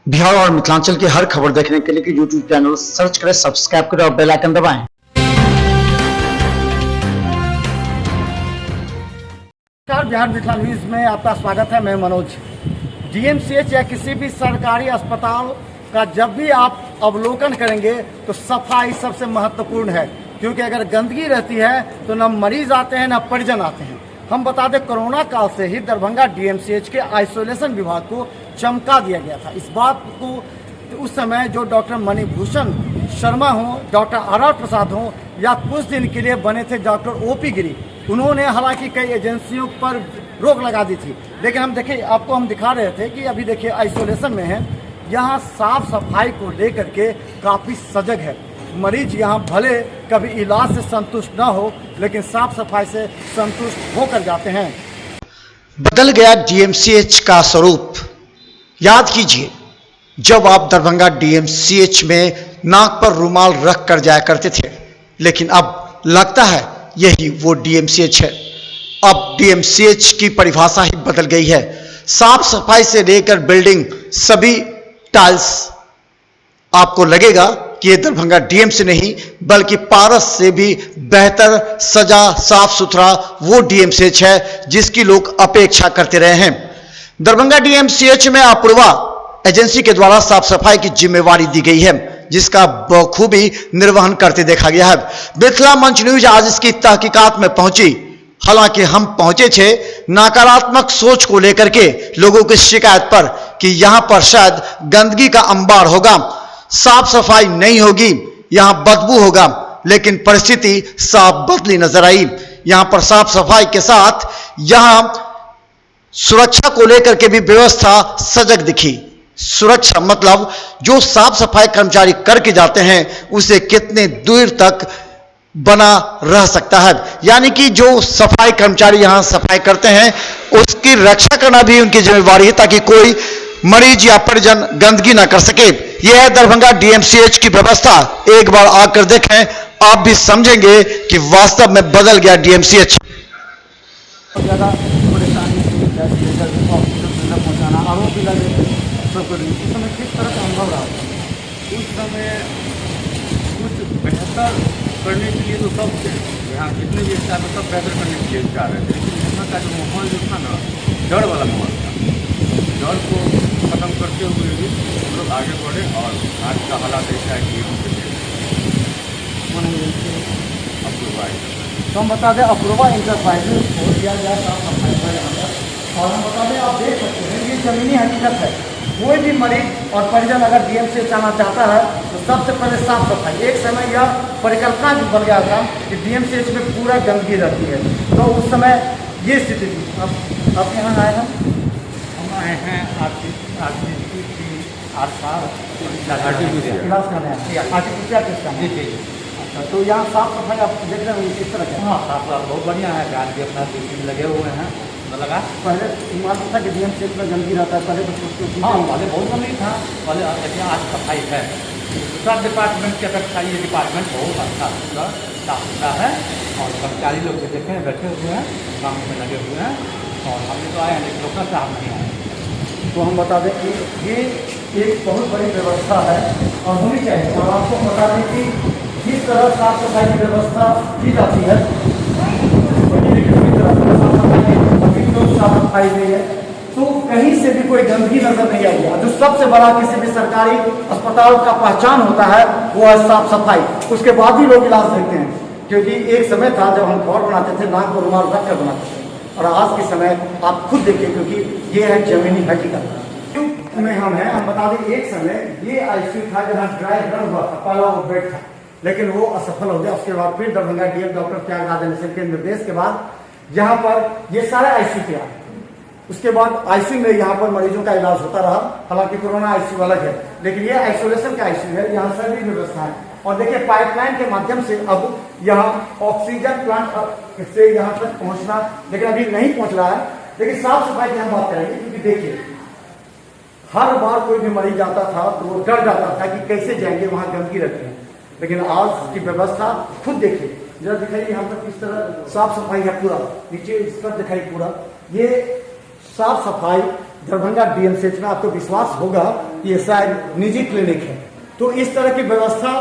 बिहार और मिथिलांचल की हर खबर देखने के लिए यूट्यूब चैनल सर्च करें, सब्सक्राइब करें और बेल आइकन दबाएं। बिहार मिथिला न्यूज में आपका स्वागत है। मैं मनोज। डीएमसीएच या किसी भी सरकारी अस्पताल का जब भी आप अवलोकन करेंगे तो सफाई सबसे महत्वपूर्ण है, क्योंकि अगर गंदगी रहती है तो न मरीज आते हैं न परिजन आते हैं। हम बता दें, कोरोना काल से ही दरभंगा डीएमसीएच के आइसोलेशन विभाग को चमका दिया गया था। इस बात को उस समय जो डॉक्टर मणिभूषण शर्मा हो, डॉक्टर आर प्रसाद हो, या कुछ दिन के लिए बने थे डॉक्टर ओपी गिरी, उन्होंने हालांकि कई एजेंसियों पर रोक लगा दी थी। लेकिन हम देखिए, आपको हम दिखा रहे थे कि अभी देखिए आइसोलेशन में है, यहाँ साफ सफाई को लेकर के काफ़ी सजग है। मरीज यहाँ भले कभी इलाज से संतुष्ट ना हो, लेकिन साफ सफाई से संतुष्ट होकर जाते हैं। बदल गया डीएमसीएच का स्वरूप। याद कीजिए, जब आप दरभंगा डीएमसीएच में नाक पर रुमाल रख कर जाया करते थे, लेकिन अब लगता है यही वो डीएमसीएच है। अब डीएमसीएच की परिभाषा ही बदल गई है। साफ सफाई से लेकर बिल्डिंग सभी टाइल्स, आपको लगेगा कि ये दरभंगा डीएमसी नहीं बल्कि पारस से भी बेहतर सजा साफ सुथरा वो डीएमसीएच है जिसकी लोग अपेक्षा करते रहे हैं। दरभंगा डीएमसीएच में अपूर्वा एजेंसी के द्वारा साफ सफाई की जिम्मेवारी दी गई है, जिसका बखूबी निर्वहन करते देखा गया है। मिथिला मंच न्यूज आज इसकी तहकीकात में पहुंची। हालांकि हम पहुंचे थे नकारात्मक सोच को लेकर के, लोगों की शिकायत पर कि यहां पर शायद गंदगी का अंबार होगा, साफ सफाई नहीं होगी, यहां बदबू होगा। लेकिन परिस्थिति साफ बदली नजर आई। यहां पर साफ सफाई के साथ यहां सुरक्षा को लेकर के भी व्यवस्था सजग दिखी। सुरक्षा मतलब जो साफ सफाई कर्मचारी करके जाते हैं उसे कितने दूर तक बना रह सकता है, यानी कि जो सफाई कर्मचारी यहां सफाई करते हैं उसकी रक्षा करना भी उनकी जिम्मेवारी है, ताकि कोई मरीज या परिजन गंदगी ना कर सके। यह है दरभंगा डीएमसीएच की व्यवस्था। एक बार आकर देखें, आप भी समझेंगे कि वास्तव में बदल गया डीएमसीएच। ज्यादा परेशानी पहुंचाना, आरोप भी लगे सब कर। उस समय किस तरह का अनुभव रहा? उस समय कुछ बेहतर करने के लिए तो सब थे, यहाँ जितने भी स्टाफ है सब बेहतर करने के लिए चाह रहे थे, लेकिन यहाँ का जो माहौल जो था ना, डर वाला माहौल था। डर को ख़त्म करते हुए भी हम लोग आगे बढ़े और आज का हालात ऐसा है कि अप्रूवा। तो हम बता दें, अप्रूवा इंटरप्राइजेज को दिया गया साफ सफाई पर यहाँ पर। और हम बता दें, आप देख सकते हैं ये जमीनी हकीकत है। कोई भी मरीज और परिजन अगर डीएमसीएच आना चाहता है तो सबसे पहले साफ सफाई। एक समय यह परिकल्पना भी बन गया था कि डीएमसीएच में पूरा गंदगी रहती है, तो उस समय ये स्थिति थी। अब आप यहाँ आए हैं? हम आए हैं आर्टिफिशियल अच्छा, तो यहाँ साफ सफाई आप देख रहे हैं किस तरह का? हाँ, साफ बहुत बढ़िया है। गार्ड भी अपना ड्यूटी लगे हुए हैं लगा। पहले मालूम था कि डीएमसीएच में गंदगी रहता है, पहले तो सोचते। हाँ, पहले बहुत गंदगी था पहले, लेकिन आज सफाई है। सब डिपार्टमेंट की अपेक्षा ये डिपार्टमेंट बहुत अच्छा साफ सुथरा है और कर्मचारी लोग जो देखें बैठे हुए हैं, काम में लगे हुए हैं। और हम तो आए हैं लेकिन लोकल साफ नहीं आए। तो हम बता दें कि ये एक बहुत बड़ी व्यवस्था है और होनी चाहिए। और आपको बता दें कि जिस तरह साफ सफाई की व्यवस्था की जाती है, साफ सफाई हुई है, तो कहीं से भी कोई गंदगी नजर नहीं आई है। जो सबसे बड़ा किसी भी सरकारी अस्पताल का पहचान होता है वो है साफ सफाई। उसके बाद ही लोग इलाज देखते हैं, क्योंकि एक समय था जब हम घर बनाते थे नाक को रुमाल रख कर बनाते थे, और आज के समय आप खुद देखिए, क्योंकि ये है जमीनी हकीकत में हम हैं। हम बता दें, एक समय ये आईसीयू था जहाँ ड्राई रन हुआ था, पहला वो बेड था, लेकिन वो असफल हो गया। उसके बाद फिर दरभंगा डीएम डॉक्टर त्यागराजन के निर्देश के बाद यहाँ पर ये सारे आईसीयू थे। उसके बाद आईसीयू में यहाँ पर मरीजों का इलाज होता रहा। हालांकि कोरोना आईसीयू अलग है, लेकिन ये आइसोलेशन का आईसीयू है। यहाँ सभी व्यवस्था है। और देखिए, पाइपलाइन के माध्यम से अब यहाँ ऑक्सीजन प्लांट से यहाँ तक पहुँचना, लेकिन अभी नहीं पहुँच रहा है। लेकिन साफ सफाई की हम बात करेंगे, क्योंकि देखिए हर बार कोई भी मरीज आता था तो वो डर जाता था कि कैसे जाएंगे, वहाँ गंदगी रहती है। लेकिन आज की व्यवस्था खुद देखिए, जरा दिखाइए यहाँ पर किस तरह साफ सफाई है। पूरा नीचे स्तर दिखाई, पूरा ये साफ सफाई दरभंगा डीएमसीएच में आपको विश्वास होगा कि ये शायद निजी क्लिनिक है। तो इस तरह की व्यवस्था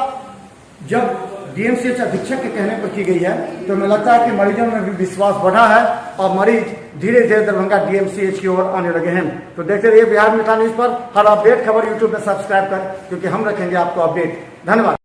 जब डीएमसीएच अधीक्षक के कहने पर की गई है तो हमें लगता है कि मरीजों में भी विश्वास बढ़ा है और मरीज धीरे धीरे दरभंगा डीएमसीएच की ओर आने लगे हैं। तो देखते रहिए बिहार मित्र न्यूज पर। हर अपडेट खबर यूट्यूब में सब्सक्राइब कर, क्योंकि हम रखेंगे आपको अपडेट। धन्यवाद।